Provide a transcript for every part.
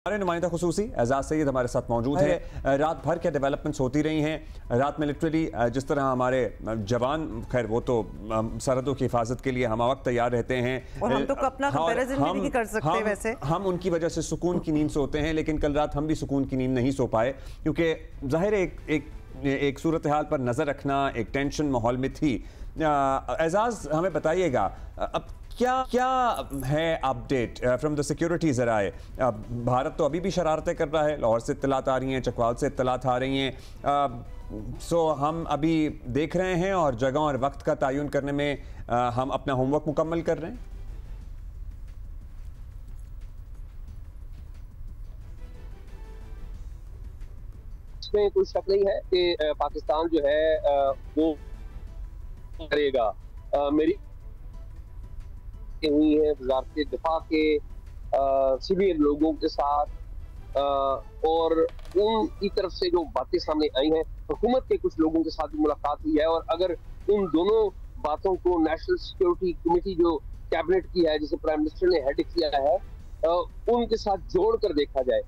हमारे नुमाइंदा खुसूसी एजाज सईद हमारे साथ मौजूद है। रात भर के डेवलपमेंट्स होती रही हैं। रात में लिटरली जिस तरह हमारे जवान, खैर वो तो सरहदों की हिफाजत के लिए हम वक्त तैयार रहते हैं और हम तो अपना कंपैरिजन भी नहीं कर सकते। वैसे हम उनकी वजह से सुकून की नींद सोते हैं, लेकिन कल रात हम भी सुकून की नींद नहीं सो पाए, क्योंकि जाहिर है एक सूरत हाल पर नज़र रखना एक टेंशन माहौल में थी। एजाज हमें बताइएगा अब क्या है अपडेट फ्रॉम द सिक्योरिटी ज़राए। भारत तो अभी भी शरारतें कर रहा है, लाहौर से इत्तलात आ रही हैं, चकवाल से इत्तलात आ रही हैं। सो हम अभी देख रहे हैं और जगह और वक्त का तयन करने में हम अपना होमवर्क मुकम्मल कर रहे हैं। इसमें कोई शक नहीं है कि पाकिस्तान जो है वो करेगा। मेरी हुई है वजारत दिफा के सीनियर लोगों के साथ और उनकी तरफ से जो बातें सामने आई हैं, हुकूमत के कुछ लोगों के साथ भी मुलाकात हुई है। और अगर उन दोनों बातों को नेशनल सिक्योरिटी कमेटी जो कैबिनेट की है, जिसे प्राइम मिनिस्टर ने हेड किया है, उनके साथ जोड़ कर देखा जाए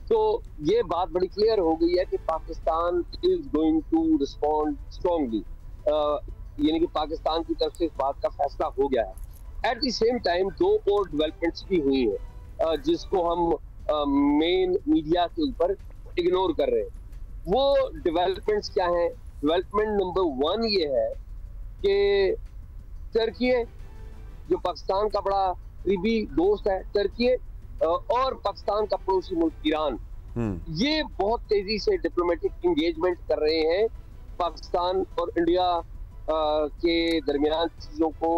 तो ये बात बड़ी क्लियर हो गई है कि Pakistan is going to respond strongly, यानी कि पाकिस्तान की तरफ से इस बात का फैसला हो गया है। एट द सेम टाइम दो और डेवलपमेंट्स भी हुई हैं जिसको हम मेन मीडिया के ऊपर इग्नोर कर रहे हैं। वो डेवलपमेंट्स क्या हैं? डेवलपमेंट नंबर 1 ये है कि तुर्की, जो पाकिस्तान का बड़ा करीबी दोस्त है, तुर्की और पाकिस्तान का पड़ोसी मुल्क ईरान, ये बहुत तेजी से डिप्लोमेटिक इंगेजमेंट कर रहे हैं पाकिस्तान और इंडिया के दरमियान चीजों को।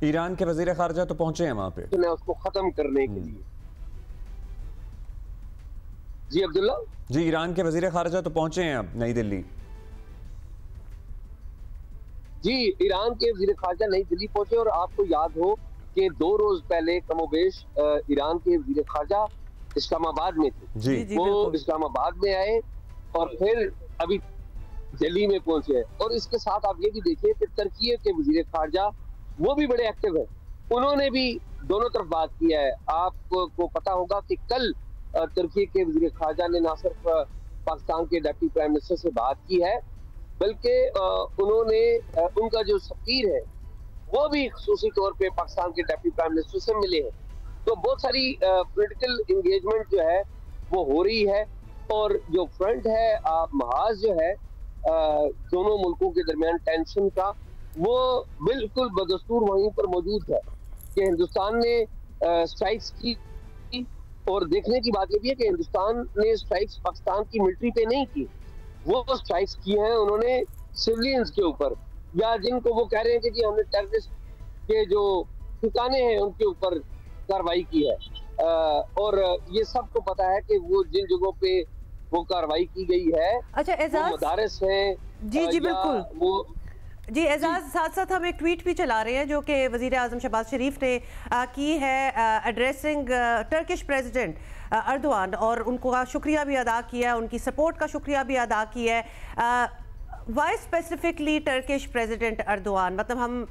ईरान के वजीर खारजा तो पहुंचे हैं वहां पे, तो उसको खत्म करने के लिए। जी अब्दुल्ला जी, ईरान के वजीर खारजा तो पहुंचे हैं अब नई दिल्ली। जी, ईरान के वजीर खारजा नई दिल्ली पहुंचे और आपको याद हो कि 2 रोज पहले कमोबेश ईरान के वजीर खारजा इस्लामाबाद में थे। जी, वो इस्लामाबाद में आए और फिर अभी दिल्ली में पहुंचे। और इसके साथ आप ये भी देखिए कि तुर्की के वजीर खारजा वो भी बड़े एक्टिव है, उन्होंने भी दोनों तरफ बात किया है। आपको पता होगा कि कल तुर्की के वजीर खारजा ने ना सिर्फ पाकिस्तान के डिप्टी प्राइम मिनिस्टर से बात की है, बल्कि उन्होंने उनका जो सफीर है वो भी खुसूसी तौर पे पाकिस्तान के डिप्टी प्राइम मिनिस्टर से मिले हैं। तो बहुत सारी पॉलिटिकल इंगेजमेंट जो है वो हो रही है। और जो फ्रंट है, महाज जो है दोनों मुल्कों के दरमियान टेंशन का, वो बिल्कुल बदस्तूर वहीं पर मौजूद है कि हिंदुस्तान ने स्ट्राइक्स की। और देखने की बात यह भी है कि हिंदुस्तान ने स्ट्राइक्स पाकिस्तान की मिलिट्री पे नहीं की, वो स्ट्राइक्स की हैं उन्होंने सिविलियंस के ऊपर, या जिनको वो कह रहे हैं कि जी हमने टेररिस्ट के जो ठिकाने हैं उनके ऊपर कार्रवाई की है। और ये सबको पता है कि वो जिन जगहों पे वो कार्रवाई की गई है, अच्छा एजाज, मदारस हैं। जी जी बिल्कुल वो जी एजाज, साथ साथ हम एक ट्वीट भी चला रहे हैं जो कि वज़ीर आज़म शहबाज शरीफ ने की है एड्रेसिंग टर्किश प्रेसिडेंट अर्दोआन, और उनको शुक्रिया भी अदा किया है, उनकी सपोर्ट का शुक्रिया भी अदा किया है। Why specifically Turkish president Erdogan, मतलब हम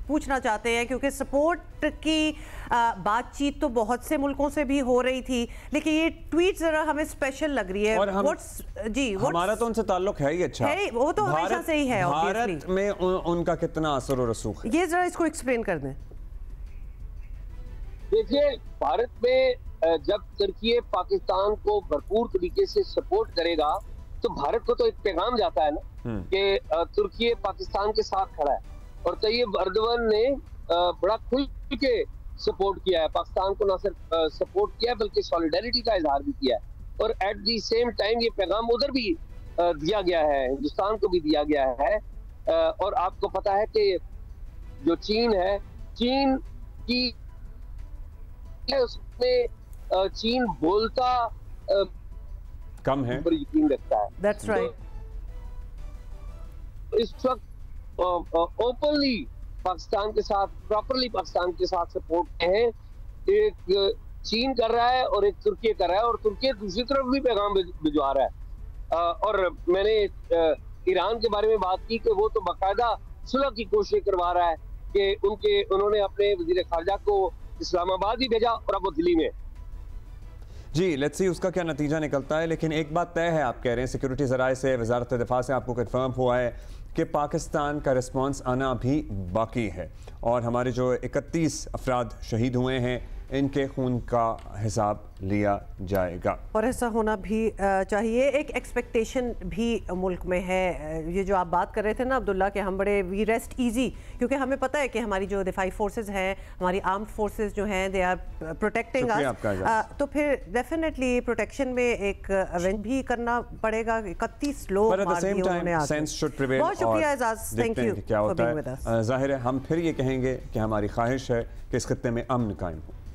पूछना चाहते हैं क्योंकि सपोर्ट की बातचीत तो बहुत से मुल्कों से भी हो रही थी, लेकिन ये ट्वीट जरा हमें स्पेशल लग रही है। और हमारा तो उनसे ताल्लुक है ही अच्छा है, वो तो हमेशा से ही है। भारत में उनका कितना असर और रसूख है, ये जरा इसको एक्सप्लेन कर दें। देखिए, भारत में जब तुर्की पाकिस्तान को भरपूर तरीके से सपोर्ट करेगा तो भारत को तो एक पैगाम जाता है ना कि तुर्की पाकिस्तान के साथ खड़ा है। और तैयब अर्दोगन ने बड़ा खुल के सपोर्ट किया है पाकिस्तान को, ना सिर्फ सपोर्ट किया बल्कि सॉलिडारिटी का इजहार भी किया है। और एट दी सेम टाइम ये पैगाम उधर भी दिया गया है, हिंदुस्तान को भी दिया गया है। और आपको पता है कि जो चीन है, चीन की उसमें चीन बोलता कम है, पर यकीन रखता है। That's right. तो इस वक्त ओपनली पाकिस्तान के साथ, प्रॉपरली पाकिस्तान के साथ सपोर्ट है, एक चीन कर रहा है और एक तुर्की कर रहा है, और तुर्की दूसरी तरफ भी पैगाम भिजवा रहा है। और मैंने ईरान के बारे में बात की कि वो तो बाकायदा सुलह की कोशिश करवा रहा है कि उन्होंने अपने वजीर खारजा को इस्लामाबाद ही भेजा और अब वो दिल्ली में। जी, लेट्स सी उसका क्या नतीजा निकलता है। लेकिन एक बात तय है, आप कह रहे हैं सिक्योरिटी ज़राए से, वज़ारत दिफा से आपको कंफर्म हुआ है कि पाकिस्तान का रिस्पांस आना भी बाकी है और हमारे जो 31 अफराद शहीद हुए हैं इनके खून का हिसाब लिया जाएगा और ऐसा होना भी चाहिए। एक एक्सपेक्टेशन भी मुल्क में है। ये जो आप बात कर रहे थे ना अब्दुल्ला कि हम बड़े वी रेस्ट इजी, क्योंकि हमें पता है कि हमारी जो दिफाई फोर्सेस हैं, हमारी आर्म्ड फोर्सेस जो हैं, दे आर प्रोटेक्टिंग अस। तो फिर डेफिनेटली प्रोटेक्शन में एक अरेंज भी करना पड़ेगा। 31 लोग मार दिए उन्होंने। बहुत शुक्रिया Ejaz, thank you for being with us. जाहिर है हम फिर ये कहेंगे कि हमारी ख्वाहिश है कि इस खित्ते में अमन कायम हो।